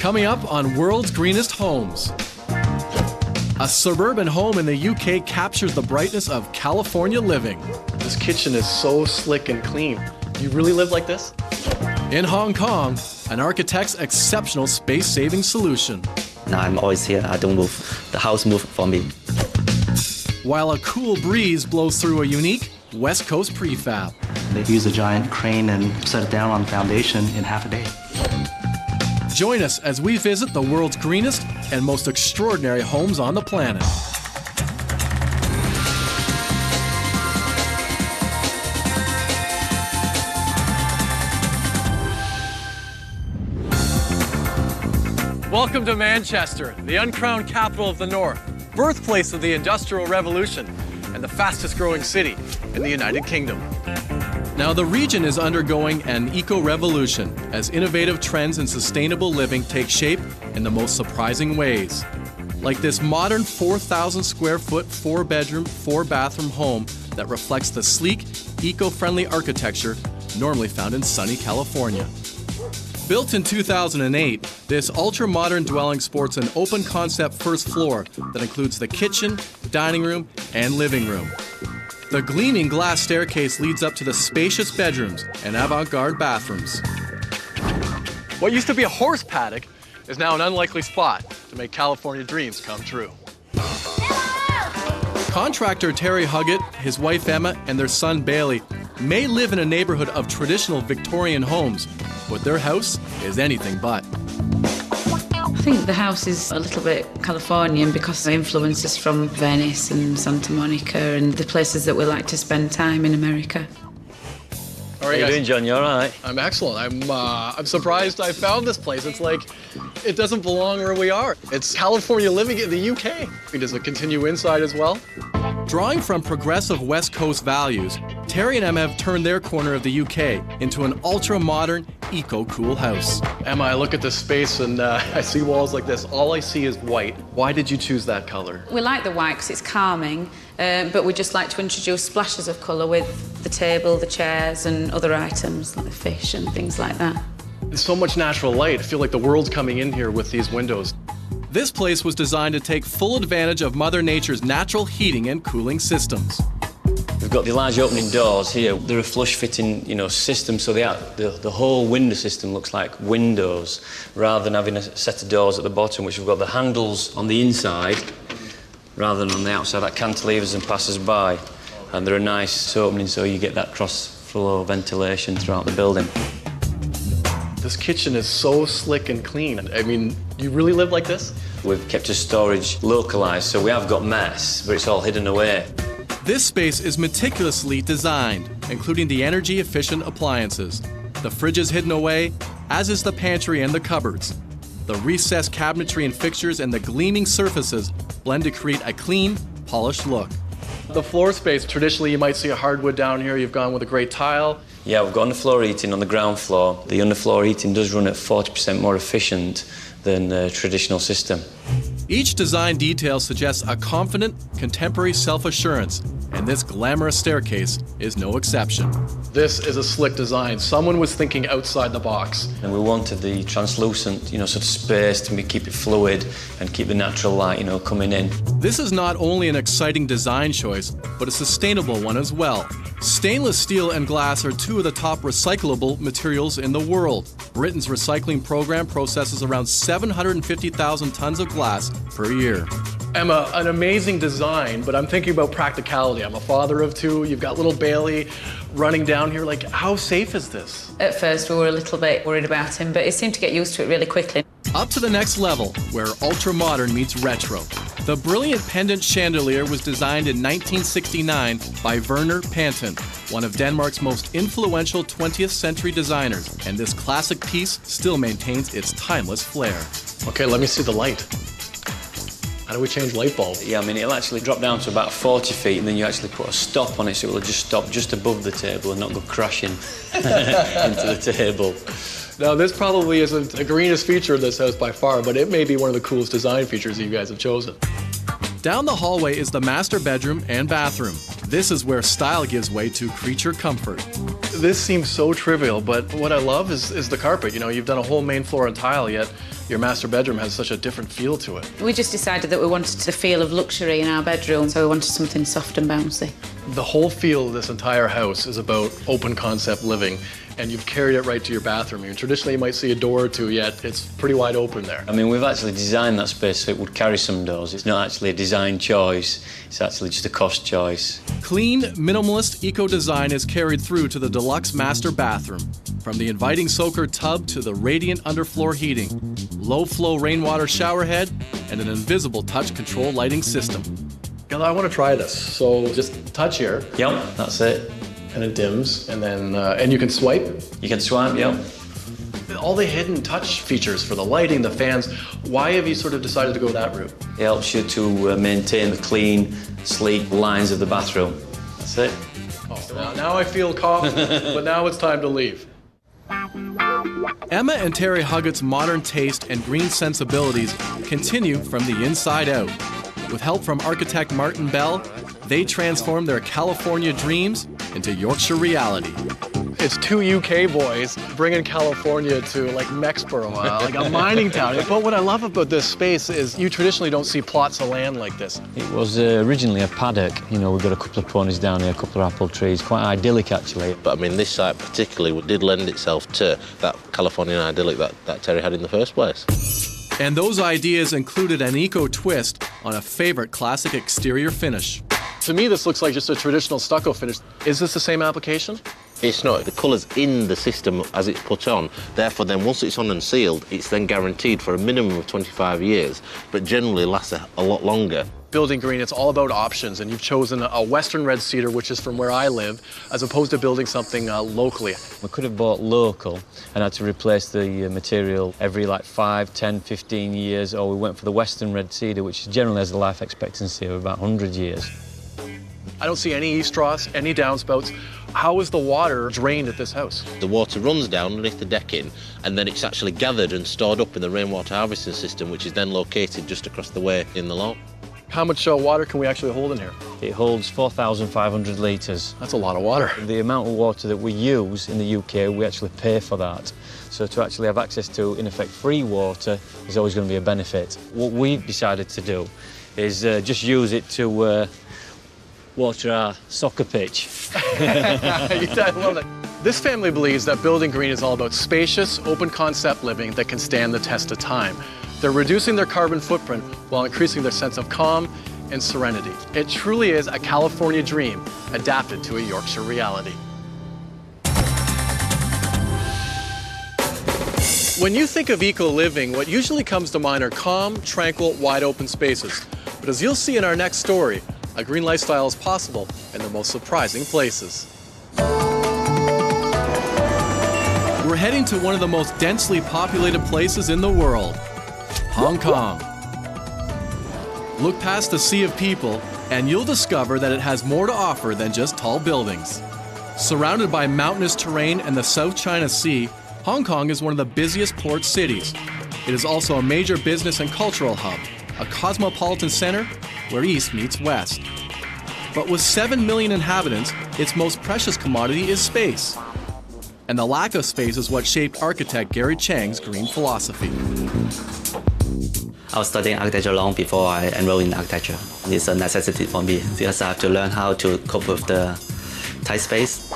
Coming up on World's Greenest Homes. A suburban home in the UK captures the brightness of California living. This kitchen is so slick and clean. You really live like this? In Hong Kong, an architect's exceptional space-saving solution. Now I'm always here, I don't move. The house moves for me. While a cool breeze blows through a unique West Coast prefab. They use a giant crane and set it down on foundation in half a day. Join us as we visit the world's greenest and most extraordinary homes on the planet. Welcome to Manchester, the uncrowned capital of the North, birthplace of the Industrial Revolution, and the fastest growing city in the United Kingdom. Now, the region is undergoing an eco-revolution as innovative trends in sustainable living take shape in the most surprising ways. Like this modern 4,000 square foot, 4-bedroom, 4-bathroom home that reflects the sleek, eco-friendly architecture normally found in sunny California. Built in 2008, this ultra-modern dwelling sports an open concept first floor that includes the kitchen, dining room, and living room. The gleaming glass staircase leads up to the spacious bedrooms and avant-garde bathrooms. What used to be a horse paddock is now an unlikely spot to make California dreams come true. Contractor Terry Huggett, his wife Emma, and their son Bailey may live in a neighborhood of traditional Victorian homes, but their house is anything but. I think the house is a little bit Californian because the influences from Venice and Santa Monica and the places that we like to spend time in America. How are you doing, John? You all right? I'm excellent. I'm surprised I found this place. It's like, it doesn't belong where we are. It's California living in the UK. Does it continue inside as well? Drawing from progressive West Coast values, Terry and Emma have turned their corner of the UK into an ultra-modern, eco-cool house. Emma, I look at this space and I see walls like this. All I see is white. Why did you choose that color? We like the white because it's calming, but we just like to introduce splashes of colour with the table, the chairs and other items like the fish and things like that. There's so much natural light. I feel like the world's coming in here with these windows. This place was designed to take full advantage of Mother Nature's natural heating and cooling systems. We've got the large opening doors here. They're a flush-fitting, system, so the whole window system looks like windows, rather than having a set of doors at the bottom, which we've got the handles on the inside, rather than on the outside, that cantilevers and passes by. And they're a nice opening, so you get that cross-flow ventilation throughout the building. This kitchen is so slick and clean. I mean, you really live like this? We've kept the storage localised, so we have got mess, but it's all hidden away. This space is meticulously designed, including the energy-efficient appliances. The fridge is hidden away, as is the pantry and the cupboards. The recessed cabinetry and fixtures and the gleaming surfaces blend to create a clean, polished look. The floor space, traditionally you might see a hardwood down here. You've gone with a great tile. Yeah, we've got underfloor heating on the ground floor. The underfloor heating does run at 40% more efficient than the traditional system. Each design detail suggests a confident, contemporary self-assurance, and this glamorous staircase is no exception. This is a slick design. Someone was thinking outside the box. And we wanted the translucent, sort of space to keep it fluid and keep the natural light, coming in. This is not only an exciting design choice, but a sustainable one as well. Stainless steel and glass are two of the top recyclable materials in the world. Britain's recycling program processes around 750,000 tons of glass per year. Emma, an amazing design, but I'm thinking about practicality. I'm a father of two. You've got little Bailey running down here. Like, how safe is this? At first we were a little bit worried about him, but he seemed to get used to it really quickly. Up to the next level, where ultra-modern meets retro. The brilliant pendant chandelier was designed in 1969 by Werner Panton, one of Denmark's most influential 20th century designers, and this classic piece still maintains its timeless flair. Okay, let me see the light. How do we change light bulb? Yeah, it'll actually drop down to about 40 feet and then you actually put a stop on it so it'll just stop just above the table and not go crashing into the table. Now, this probably isn't the greenest feature of this house by far, but it may be one of the coolest design features you guys have chosen. Down the hallway is the master bedroom and bathroom. This is where style gives way to creature comfort. This seems so trivial, but what I love is the carpet. You know, you've done a whole main floor in tile, yet your master bedroom has such a different feel to it. We just decided that we wanted the feel of luxury in our bedroom, so we wanted something soft and bouncy. The whole feel of this entire house is about open concept living, and you've carried it right to your bathroom. Traditionally, you might see a door or two, yet it's pretty wide open there. I mean, we've actually designed that space so it would carry some doors. It's not actually a design choice, it's actually just a cost choice. Clean, minimalist eco-design is carried through to the deluxe master bathroom. From the inviting soaker tub to the radiant underfloor heating, low-flow rainwater shower head, and an invisible touch control lighting system. I want to try this. So just touch here. Yep, that's it. And it dims, and then and you can swipe. You can swipe, yep. All the hidden touch features for the lighting, the fans. Why have you sort of decided to go that route? It helps you to maintain the clean, sleek lines of the bathroom. That's it. Oh, now I feel calm, but now it's time to leave. Emma and Terry Huggett's modern taste and green sensibilities continue from the inside out. With help from architect Martin Bell, they transform their California dreams into Yorkshire reality. It's two UK boys bringing California to like Mexborough, like a mining town. But what I love about this space is you traditionally don't see plots of land like this. It was originally a paddock. You know, we've got a couple of ponies down here, a couple of apple trees. Quite idyllic, actually. But I mean, this site particularly did lend itself to that Californian idyllic that Terry had in the first place. And those ideas included an eco twist on a favorite classic exterior finish. To me, this looks like just a traditional stucco finish. Is this the same application? It's not. The colour's in the system as it's put on. Therefore, then once it's on and sealed, it's then guaranteed for a minimum of 25 years, but generally lasts a lot longer. Building green, it's all about options, and you've chosen a Western red cedar, which is from where I live, as opposed to building something locally. We could have bought local and had to replace the material every like 5, 10, 15 years, or we went for the Western red cedar, which generally has a life expectancy of about 100 years. I don't see any east troughs, any downspouts. How is the water drained at this house? The water runs down underneath the decking, and then it's actually gathered and stored up in the rainwater harvesting system, which is then located just across the way in the lawn. How much water can we actually hold in here? It holds 4,500 litres. That's a lot of water. The amount of water that we use in the UK, we actually pay for that. So to actually have access to, in effect, free water is always going to be a benefit. What we've decided to do is just use it to water our soccer pitch. I love it. This family believes that building green is all about spacious, open concept living that can stand the test of time. They're reducing their carbon footprint while increasing their sense of calm and serenity. It truly is a California dream adapted to a Yorkshire reality. When you think of eco-living, what usually comes to mind are calm, tranquil, wide open spaces. But as you'll see in our next story, a green lifestyle is possible in the most surprising places. We're heading to one of the most densely populated places in the world, Hong Kong. Look past the sea of people, and you'll discover that it has more to offer than just tall buildings. Surrounded by mountainous terrain and the South China Sea, Hong Kong is one of the busiest port cities. It is also a major business and cultural hub, a cosmopolitan center where East meets West. But with 7 million inhabitants, its most precious commodity is space. And the lack of space is what shaped architect Gary Chang's green philosophy. I was studying architecture long before I enrolled in architecture. It's a necessity for me because I have to learn how to cope with the tight space.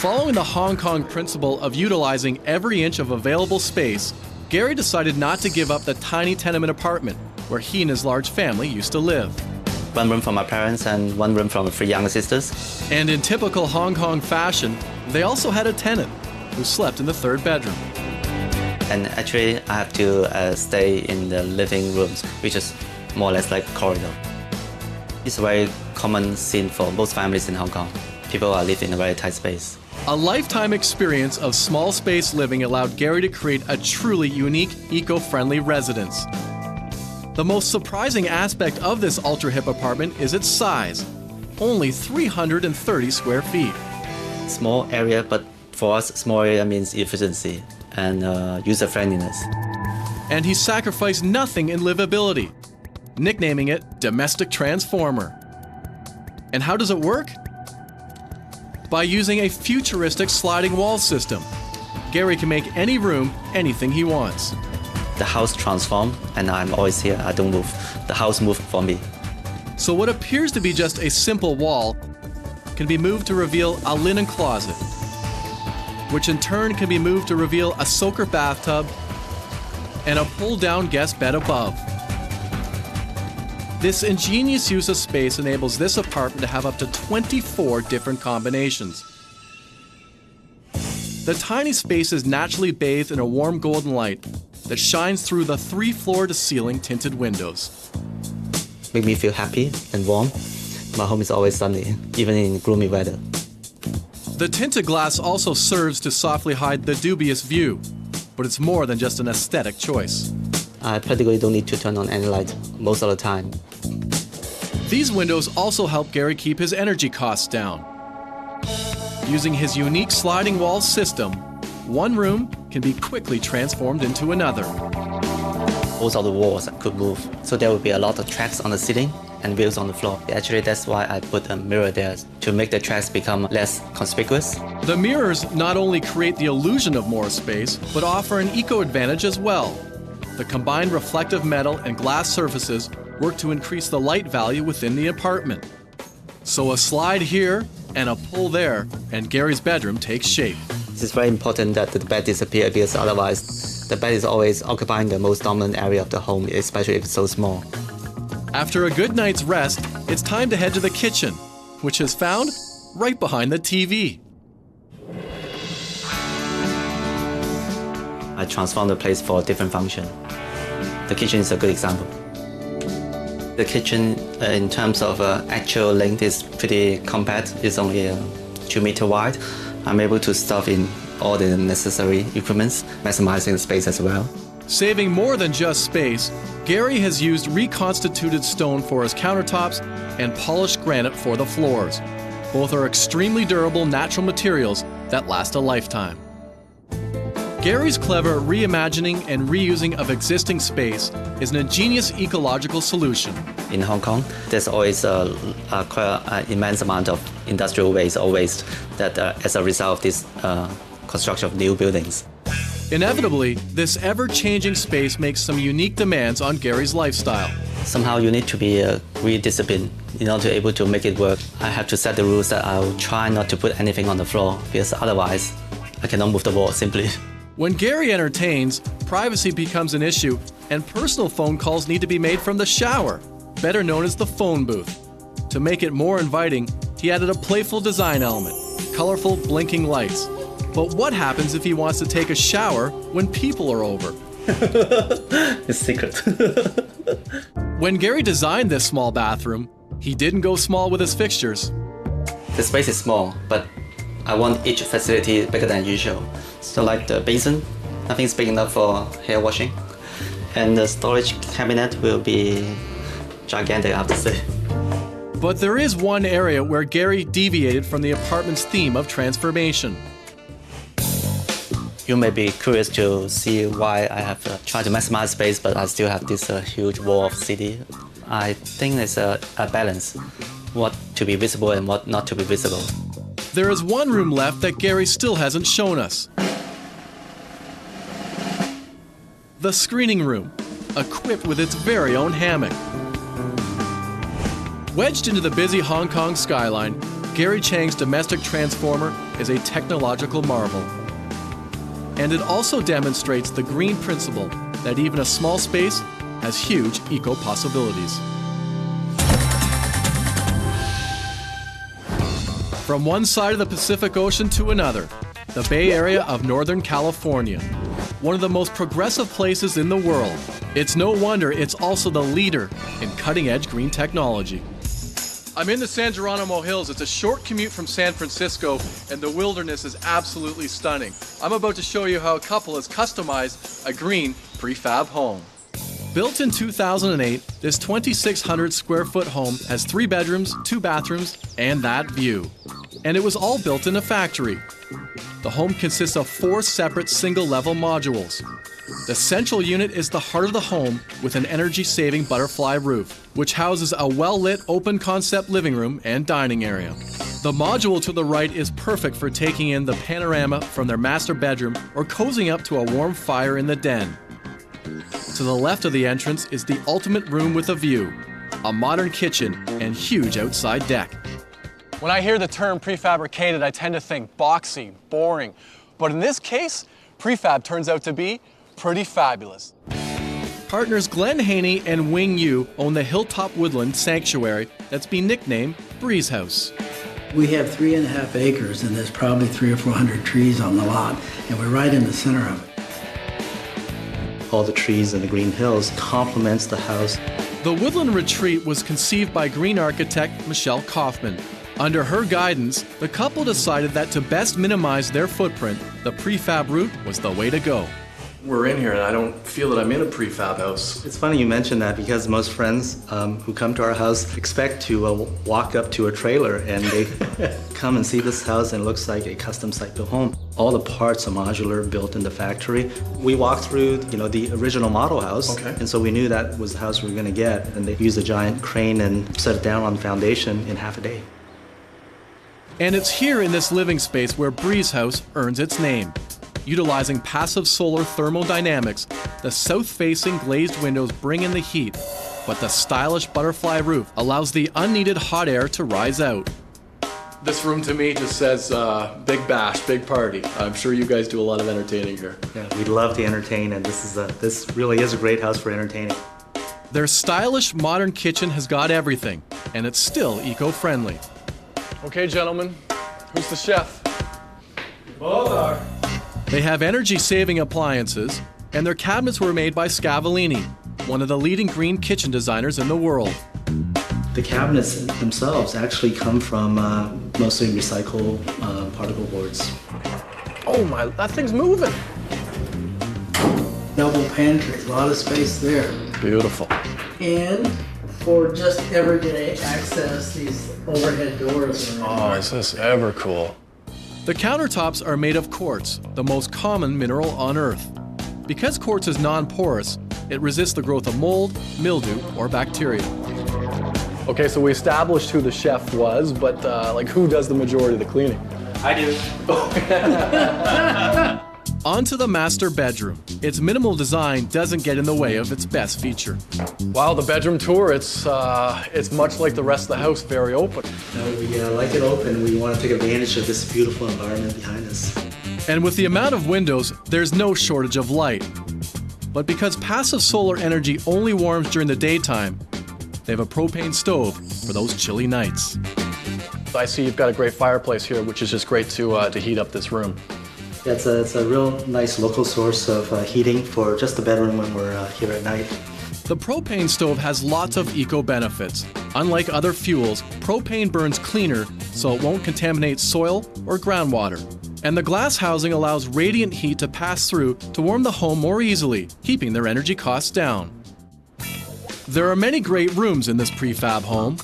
Following the Hong Kong principle of utilizing every inch of available space, Gary decided not to give up the tiny tenement apartment where he and his large family used to live. One room for my parents and one room for my 3 younger sisters. And in typical Hong Kong fashion, they also had a tenant who slept in the 3rd bedroom. And actually, I have to stay in the living rooms, which is more or less like a corridor. It's a very common scene for most families in Hong Kong. People are living in a very tight space. A lifetime experience of small space living allowed Gary to create a truly unique, eco-friendly residence. The most surprising aspect of this ultra-hip apartment is its size, only 330 square feet. Small area, but for us, small area means efficiency and user-friendliness. And he sacrificed nothing in livability, nicknaming it Domestic Transformer. And how does it work? By using a futuristic sliding wall system, Gary can make any room anything he wants. The house transforms, and I'm always here. I don't move. The house moves for me. So what appears to be just a simple wall can be moved to reveal a linen closet, which in turn can be moved to reveal a soaker bathtub and a pull-down guest bed above. This ingenious use of space enables this apartment to have up to 24 different combinations. The tiny space is naturally bathed in a warm golden light that shines through the 3 floor-to-ceiling tinted windows. Make me feel happy and warm. My home is always sunny, even in gloomy weather. The tinted glass also serves to softly hide the dubious view, but it's more than just an aesthetic choice. I practically don't need to turn on any light most of the time. These windows also help Gary keep his energy costs down. Using his unique sliding wall system, one room can be quickly transformed into another. Most of the walls could move, so there will be a lot of tracks on the ceiling and wheels on the floor. Actually, that's why I put a mirror there, to make the tracks become less conspicuous. The mirrors not only create the illusion of more space, but offer an eco-advantage as well. The combined reflective metal and glass surfaces work to increase the light value within the apartment. So a slide here and a pull there, and Gary's bedroom takes shape. It's very important that the bed disappears, because otherwise the bed is always occupying the most dominant area of the home, especially if it's so small. After a good night's rest, it's time to head to the kitchen, which is found right behind the TV. I transform the place for a different function. The kitchen is a good example. The kitchen, in terms of actual length, is pretty compact. It's only 2 meters wide. I'm able to stuff in all the necessary equipments, maximizing the space as well. Saving more than just space, Gary has used reconstituted stone for his countertops and polished granite for the floors. Both are extremely durable natural materials that last a lifetime. Gary's clever reimagining and reusing of existing space is an ingenious ecological solution. In Hong Kong, there's always quite an immense amount of industrial waste or waste that as a result of this construction of new buildings. Inevitably, this ever-changing space makes some unique demands on Gary's lifestyle. Somehow you need to be really disciplined in order to be able to make it work. I have to set the rules that I'll try not to put anything on the floor, because otherwise I cannot move the wall simply. When Gary entertains, privacy becomes an issue, and personal phone calls need to be made from the shower, better known as the phone booth. To make it more inviting, he added a playful design element, colorful blinking lights. But what happens if he wants to take a shower when people are over? It's secret. When Gary designed this small bathroom, he didn't go small with his fixtures. The space is small, but I want each facility bigger than usual. So like the basin, nothing's big enough for hair washing. And the storage cabinet will be gigantic, I have to say. But there is one area where Gary deviated from the apartment's theme of transformation. You may be curious to see why I have tried to maximize space, but I still have this huge wall of city. I think it's a balance, what to be visible and what not to be visible. There is one room left that Gary still hasn't shown us. The screening room, equipped with its very own hammock. Wedged into the busy Hong Kong skyline, Gary Chang's domestic transformer is a technological marvel. And it also demonstrates the green principle that even a small space has huge eco possibilities. From one side of the Pacific Ocean to another, the Bay Area of Northern California, one of the most progressive places in the world. It's no wonder it's also the leader in cutting-edge green technology. I'm in the San Geronimo Hills. It's a short commute from San Francisco, and the wilderness is absolutely stunning. I'm about to show you how a couple has customized a green prefab home. Built in 2008, this 2,600 square foot home has 3 bedrooms, 2 bathrooms, and that view. And it was all built in a factory. The home consists of 4 separate single-level modules. The central unit is the heart of the home with an energy-saving butterfly roof, which houses a well-lit open-concept living room and dining area. The module to the right is perfect for taking in the panorama from their master bedroom or cozying up to a warm fire in the den. To the left of the entrance is the ultimate room with a view, a modern kitchen and huge outside deck. When I hear the term prefabricated, I tend to think boxy, boring. But in this case, prefab turns out to be pretty fabulous. Partners Glenn Haney and Wing Yu own the Hilltop Woodland Sanctuary that's been nicknamed Breeze House. We have 3.5 acres and there's probably 300 or 400 trees on the lot, and we're right in the center of it. All the trees in the green hills complements the house. The Woodland Retreat was conceived by green architect Michelle Kaufman. Under her guidance, the couple decided that to best minimize their footprint, the prefab route was the way to go. We're in here and I don't feel that I'm in a prefab house. It's funny you mention that because most friends who come to our house expect to walk up to a trailer and they come and see this house and it looks like a custom site-built home. All the parts are modular, built in the factory. We walked through, the original model house, and so we knew that was the house we were going to get. And they used a giant crane and set it down on the foundation in half a day. And it's here in this living space where Breeze House earns its name. Utilizing passive solar thermodynamics, the south-facing glazed windows bring in the heat, but the stylish butterfly roof allows the unneeded hot air to rise out. This room to me just says big bash, big party. I'm sure you guys do a lot of entertaining here. Yeah, we love to entertain, and this really is a great house for entertaining. Their stylish modern kitchen has got everything, and it's still eco-friendly. Okay, gentlemen, who's the chef? Both are. They have energy-saving appliances, and their cabinets were made by Scavallini, one of the leading green kitchen designers in the world. The cabinets themselves actually come from mostly recycled particle boards. Oh my, that thing's moving. Double pantry, a lot of space there. Beautiful. And for just everyday access, these overhead doors are Oh, is this ever cool? The countertops are made of quartz, the most common mineral on Earth. Because quartz is non-porous, it resists the growth of mold, mildew, or bacteria. Okay, so we established who the chef was, but who does the majority of the cleaning? I do. On to the master bedroom. Its minimal design doesn't get in the way of its best feature. Wow, the bedroom tour, it's much like the rest of the house, very open. We like it open. We want to take advantage of this beautiful environment behind us. And with the amount of windows, there's no shortage of light. But because passive solar energy only warms during the daytime, they have a propane stove for those chilly nights. I see you've got a great fireplace here, which is just great to heat up this room. Yeah, it's a real nice local source of heating for just the bedroom when we're here at night. The propane stove has lots of eco-benefits. Unlike other fuels, propane burns cleaner, so it won't contaminate soil or groundwater. And the glass housing allows radiant heat to pass through to warm the home more easily, keeping their energy costs down. There are many great rooms in this prefab home.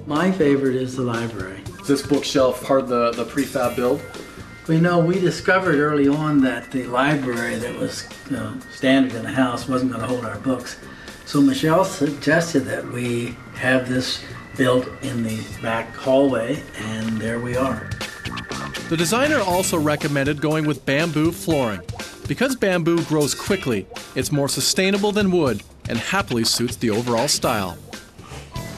My favorite is the library. Is this bookshelf part of the prefab build? We discovered early on that the library that was standard in the house wasn't going to hold our books. So Michelle suggested that we have this built in the back hallway, and there we are. The designer also recommended going with bamboo flooring. Because bamboo grows quickly, it's more sustainable than wood and happily suits the overall style.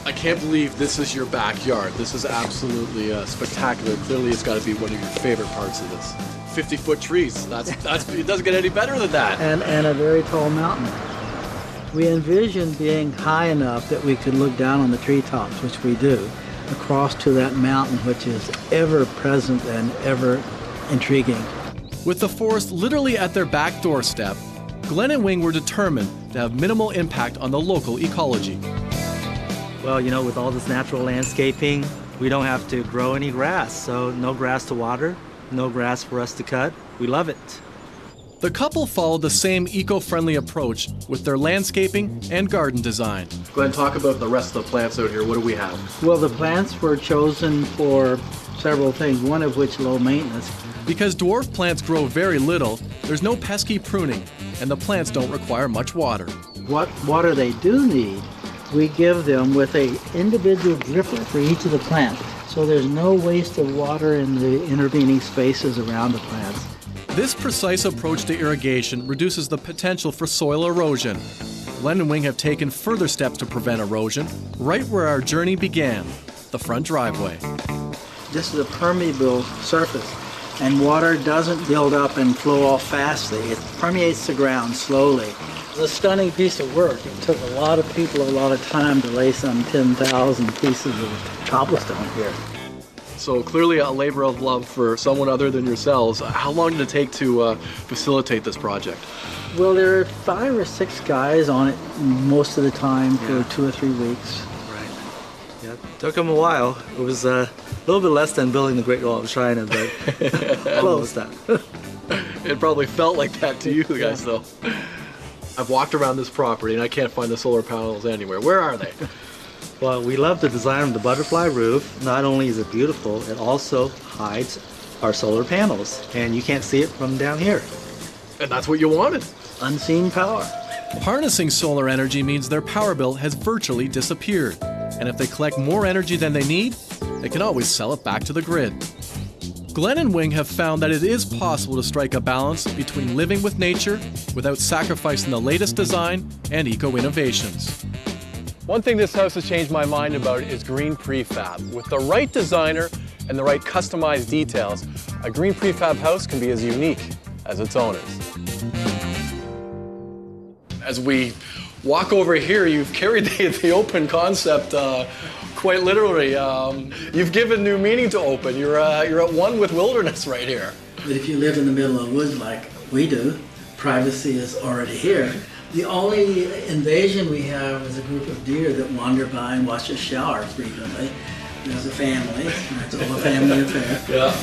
I can't believe this is your backyard. This is absolutely spectacular. Clearly, it's got to be one of your favorite parts of this. 50-foot trees. That's it doesn't get any better than that. And a very tall mountain. We envisioned being high enough that we could look down on the treetops, which we do, across to that mountain, which is ever present and ever intriguing. With the forest literally at their back doorstep, Glenn and Wing were determined to have minimal impact on the local ecology. Well, with all this natural landscaping, we don't have to grow any grass. So no grass to water, no grass for us to cut. We love it. The couple followed the same eco-friendly approach with their landscaping and garden design. Glenn, talk about the rest of the plants out here. What do we have? Well, the plants were chosen for several things, one of which low maintenance. Because dwarf plants grow very little, there's no pesky pruning, and the plants don't require much water. What water they do need, we give them with an individual dripper for each of the plants. So there's no waste of water in the intervening spaces around the plants. This precise approach to irrigation reduces the potential for soil erosion. Glenn and Wing have taken further steps to prevent erosion right where our journey began, the front driveway. This is a permeable surface, and water doesn't build up and flow off fastly. It permeates the ground slowly. It's a stunning piece of work. It took a lot of people a lot of time to lay some 10,000 pieces of cobblestone here. So clearly a labor of love for someone other than yourselves. How long did it take to facilitate this project? Well, there are 5 or 6 guys on it most of the time for 2 or 3 weeks. Right. Yeah, it took them a while. It was a little bit less than building the Great Wall of China, but almost that. It probably felt like that to you guys, though. I've walked around this property and I can't find the solar panels anywhere. Where are they? Well, we love the design of the butterfly roof. Not only is it beautiful, it also hides our solar panels, and you can't see it from down here. And that's what you wanted. Unseen power. Harnessing solar energy means their power bill has virtually disappeared. And if they collect more energy than they need, they can always sell it back to the grid. Glenn and Wing have found that it is possible to strike a balance between living with nature without sacrificing the latest design and eco-innovations. One thing this house has changed my mind about is green prefab. With the right designer and the right customized details, a green prefab house can be as unique as its owners. As we walk over here, you've carried the open concept quite literally. You've given new meaning to open. You're at one with wilderness right here. But if you live in the middle of the woods like we do, privacy is already here. The only invasion we have is a group of deer that wander by and watch us shower frequently. There's a family, and it's all a family affair. Yeah.